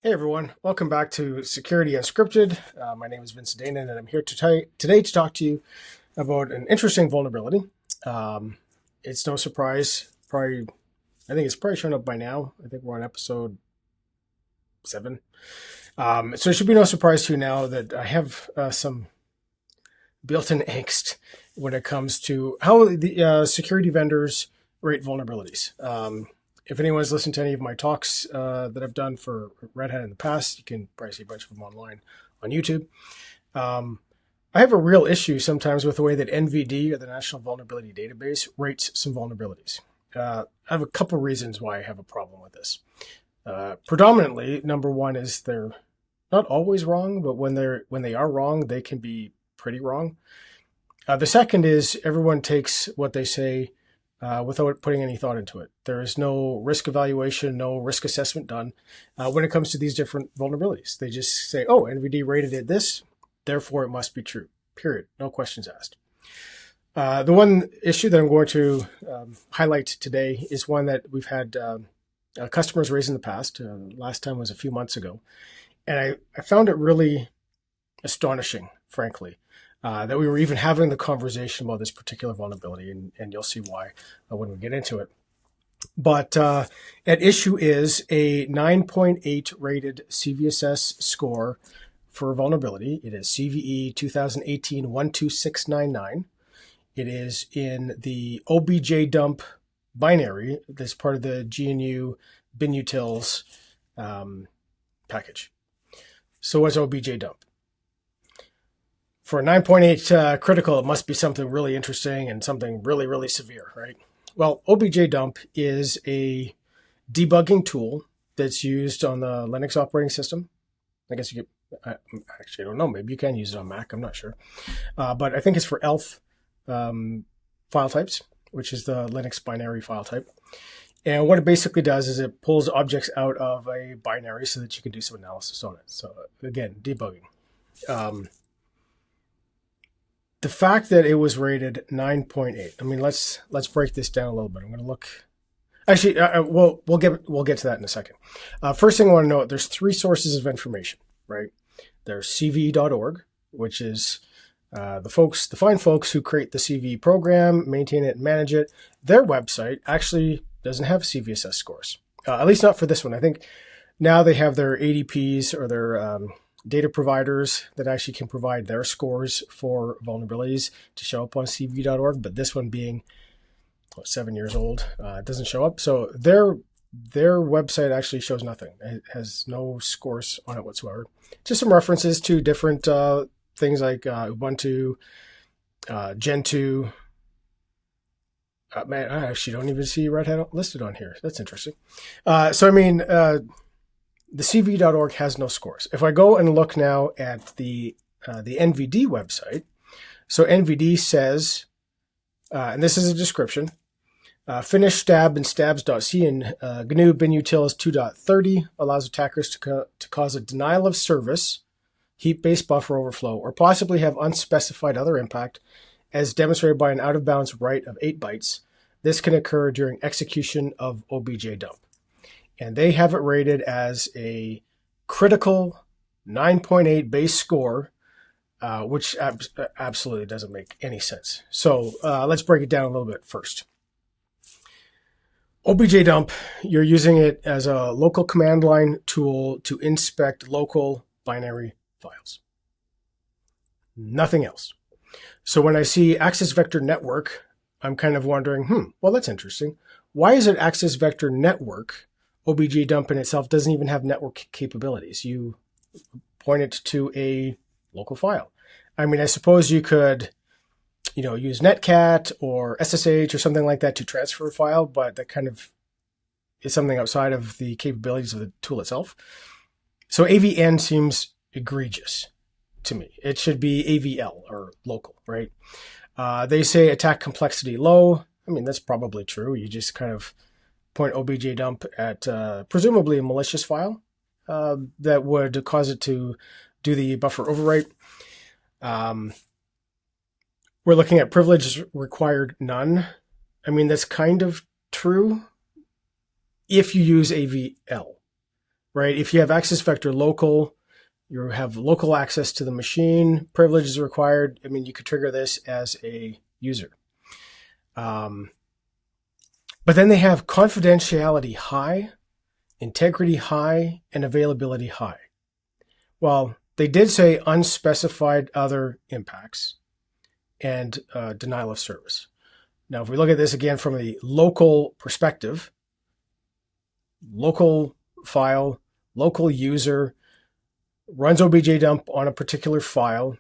Hey everyone, welcome back to Security Unscripted. My name is Vincent Dana and I'm here today to talk to you about an interesting vulnerability. It's no surprise, I think it's probably shown up by now. I think we're on episode 7. So it should be no surprise to you now that I have some built-in angst when it comes to how the security vendors rate vulnerabilities. If anyone's listened to any of my talks that I've done for Red Hat in the past, you can probably see a bunch of them online on YouTube. I have a real issue sometimes with the way that NVD, or the National Vulnerability Database, rates some vulnerabilities. I have a couple reasons why I have a problem with this. Predominantly, number one is they're not always wrong, but when they are wrong, they can be pretty wrong. The second is everyone takes what they say without putting any thought into it. There is no risk evaluation, no risk assessment done when it comes to these different vulnerabilities. They just say, oh, NVD rated it this, therefore it must be true, period. No questions asked. The one issue that I'm going to highlight today is one that we've had customers raise in the past. Last time was a few months ago. And I found it really astonishing, frankly, that we were even having the conversation about this particular vulnerability, and you'll see why when we get into it. But at issue is a 9.8 rated CVSS score for vulnerability. It is CVE-2018-12699. It is in the objdump binary that's part of the GNU binutils package. So what's objdump? For a 9.8 critical, it must be something really interesting and something really, really severe, right? Well, objdump is a debugging tool that's used on the Linux operating system. I guess you could, actually, I don't know, maybe you can use it on Mac, I'm not sure. But I think it's for ELF file types, which is the Linux binary file type. And what it basically does is it pulls objects out of a binary so that you can do some analysis on it. So again, debugging. The fact that it was rated 9.8. I mean, let's break this down a little bit. I'm going to look. Actually, we'll get to that in a second. First thing I want to note: there's 3 sources of information, right? There's CVE.org, which is the fine folks who create the CVE program, maintain it, and manage it. Their website actually doesn't have CVSS scores, at least not for this one. I think now they have their ADPs or their data providers that actually can provide their scores for vulnerabilities to show up on CVE.org, but this one being 7 years old, it doesn't show up. So their website actually shows nothing. It has no scores on it whatsoever. Just some references to different things like Ubuntu, Gentoo. Man, I actually don't even see Red Hat listed on here. That's interesting. So I mean, the CVE.org has no scores. If I go and look now at the NVD website, so NVD says, and this is a description, finish stab and stabs.c and GNU binutils 2.30 allows attackers to cause a denial of service, heap-based buffer overflow, or possibly have unspecified other impact, as demonstrated by an out-of-bounds write of 8 bytes. This can occur during execution of objdump. And they have it rated as a critical 9.8 base score, which absolutely doesn't make any sense. So let's break it down a little bit first. objdump, you're using it as a local command line tool to inspect local binary files. Nothing else. So when I see access vector network, I'm kind of wondering, well, that's interesting. Why is it access vector network? objdump in itself doesn't even have network capabilities. You point it to a local file. I mean, I suppose you could, use netcat or SSH or something like that to transfer a file, but that kind of is something outside of the capabilities of the tool itself. So AVN seems egregious to me. It should be AVL or local, right? They say attack complexity low. I mean, that's probably true. You just kind of point objdump at presumably a malicious file that would cause it to do the buffer overwrite. We're looking at privilege required none. I mean, that's kind of true if you use AVL. right? If you have access vector local, you have local access to the machine, privilege is required. I mean, you could trigger this as a user. But then they have confidentiality high, integrity high, and availability high. Well, they did say unspecified other impacts and denial of service. Now, if we look at this again from a local perspective, local file, local user, runs objdump on a particular file,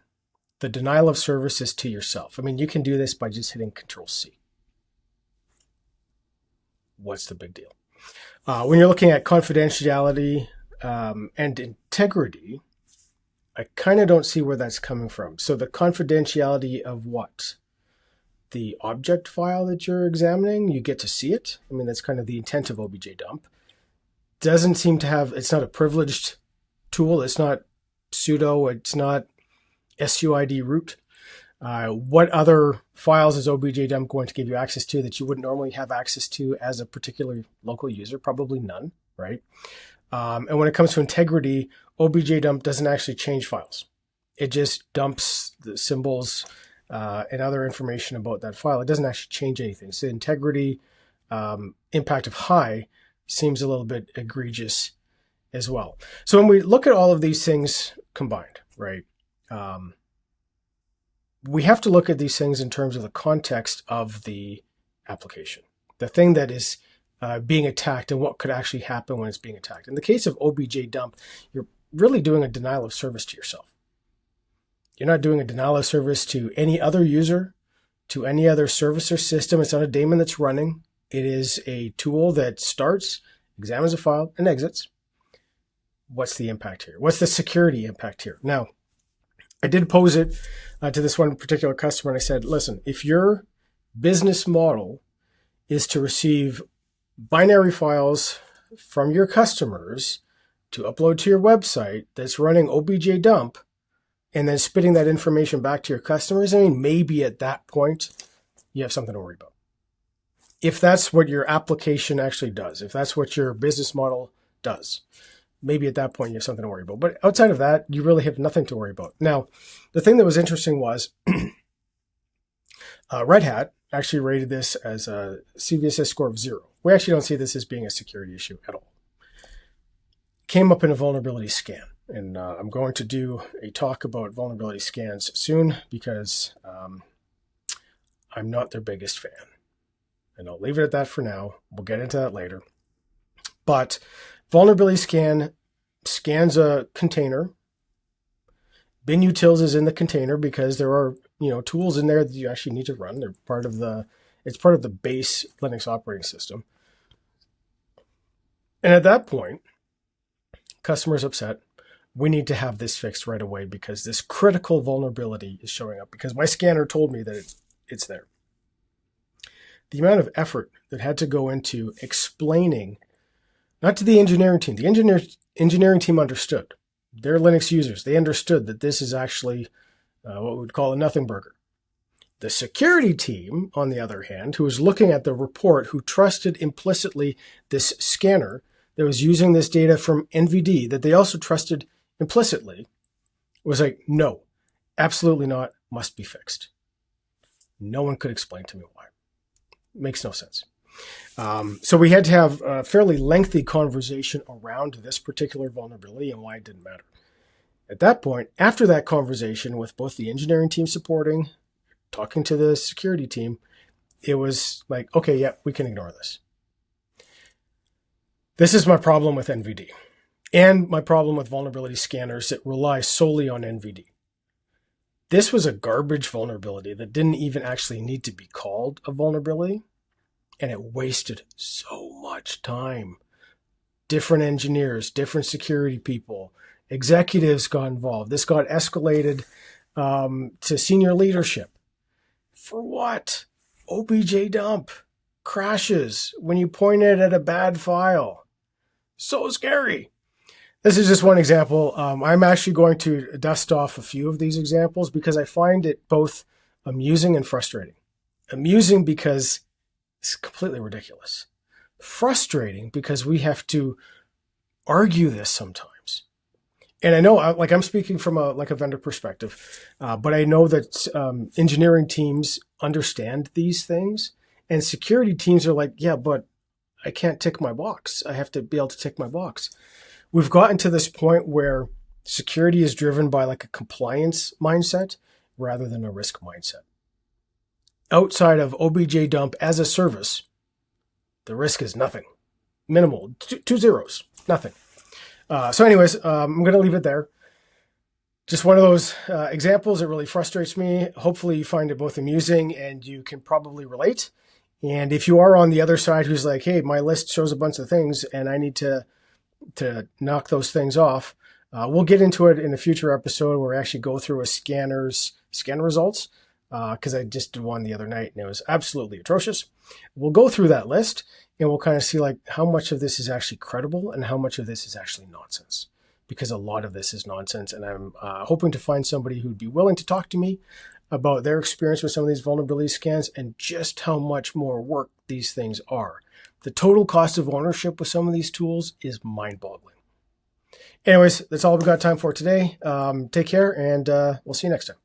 the denial of service is to yourself. I mean, you can do this by just hitting Control-C. What's the big deal? When you're looking at confidentiality and integrity, I kind of don't see where that's coming from. So the confidentiality of what? The object file that you're examining, you get to see it. I mean, that's kind of the intent of objdump. Doesn't seem to have, it's not a privileged tool. It's not sudo. It's not SUID root. What other files is objdump going to give you access to that you wouldn't normally have access to as a particular local user? Probably none, right? And when it comes to integrity, objdump doesn't actually change files. It just dumps the symbols and other information about that file. It doesn't actually change anything. So integrity, impact of high seems a little bit egregious as well. So when we look at all of these things combined, right, we have to look at these things in terms of the context of the application, the thing that is being attacked and what could actually happen when it's being attacked. In the case of objdump, you're really doing a denial of service to yourself. You're not doing a denial of service to any other user, to any other service or system. It's not a daemon that's running. It is a tool that starts, examines a file, and exits. What's the impact here? What's the security impact here? Now, I did pose it to this one particular customer, and I said, listen, if your business model is to receive binary files from your customers to upload to your website that's running objdump and then spitting that information back to your customers, I mean, maybe at that point you have something to worry about. If that's what your application actually does, if that's what your business model does, maybe at that point you have something to worry about. But outside of that, you really have nothing to worry about. Now, the thing that was interesting was Red Hat actually rated this as a CVSS score of 0. We actually don't see this as being a security issue at all. Came up in a vulnerability scan. And I'm going to do a talk about vulnerability scans soon because I'm not their biggest fan. And I'll leave it at that for now. We'll get into that later. But vulnerability scan scans a container. Bin utils is in the container because there are tools in there that you actually need to run. They're part of it's part of the base Linux operating system. And at that point, customer's upset. We need to have this fixed right away because this critical vulnerability is showing up because my scanner told me that it's there. The amount of effort that had to go into explaining, not to the engineering team. The engineering team understood. They're Linux users. They understood that this is actually what we would call a nothing burger. The security team, on the other hand, who was looking at the report, who trusted implicitly this scanner that was using this data from NVD, that they also trusted implicitly, was like, no, absolutely not, must be fixed. No one could explain to me why. Makes no sense. So we had to have a fairly lengthy conversation around this particular vulnerability and why it didn't matter. At that point, after that conversation with both the engineering team supporting, talking to the security team, it was like, okay, yeah, we can ignore this. This is my problem with NVD and my problem with vulnerability scanners that rely solely on NVD. This was a garbage vulnerability that didn't even actually need to be called a vulnerability, and it wasted so much time. Different engineers, different security people, executives got involved. This got escalated to senior leadership. For what? objdump crashes when you point it at a bad file. So scary. This is just one example. I'm actually going to dust off a few of these examples because I find it both amusing and frustrating. Amusing because it's completely ridiculous. Frustrating because we have to argue this sometimes. And I know, like, I'm speaking from a vendor perspective, but I know that engineering teams understand these things, and security teams are like, yeah, but I can't tick my box. I have to be able to tick my box. We've gotten to this point where security is driven by like a compliance mindset rather than a risk mindset. Outside of objdump as a service, the risk is nothing. Minimal. Two zeros. Nothing. So anyways, I'm going to leave it there. Just one of those examples that really frustrates me. Hopefully you find it both amusing and you can probably relate. And if you are on the other side who's like, hey, my list shows a bunch of things and I need to knock those things off, we'll get into it in a future episode where we actually go through a scan results, because I just did one the other night and it was absolutely atrocious. We'll go through that list and we'll kind of see like how much of this is actually credible and how much of this is actually nonsense, because a lot of this is nonsense. And I'm hoping to find somebody who'd be willing to talk to me about their experience with some of these vulnerability scans and just how much more work these things are. The total cost of ownership with some of these tools is mind-boggling. Anyways, that's all we've got time for today. Take care, and we'll see you next time.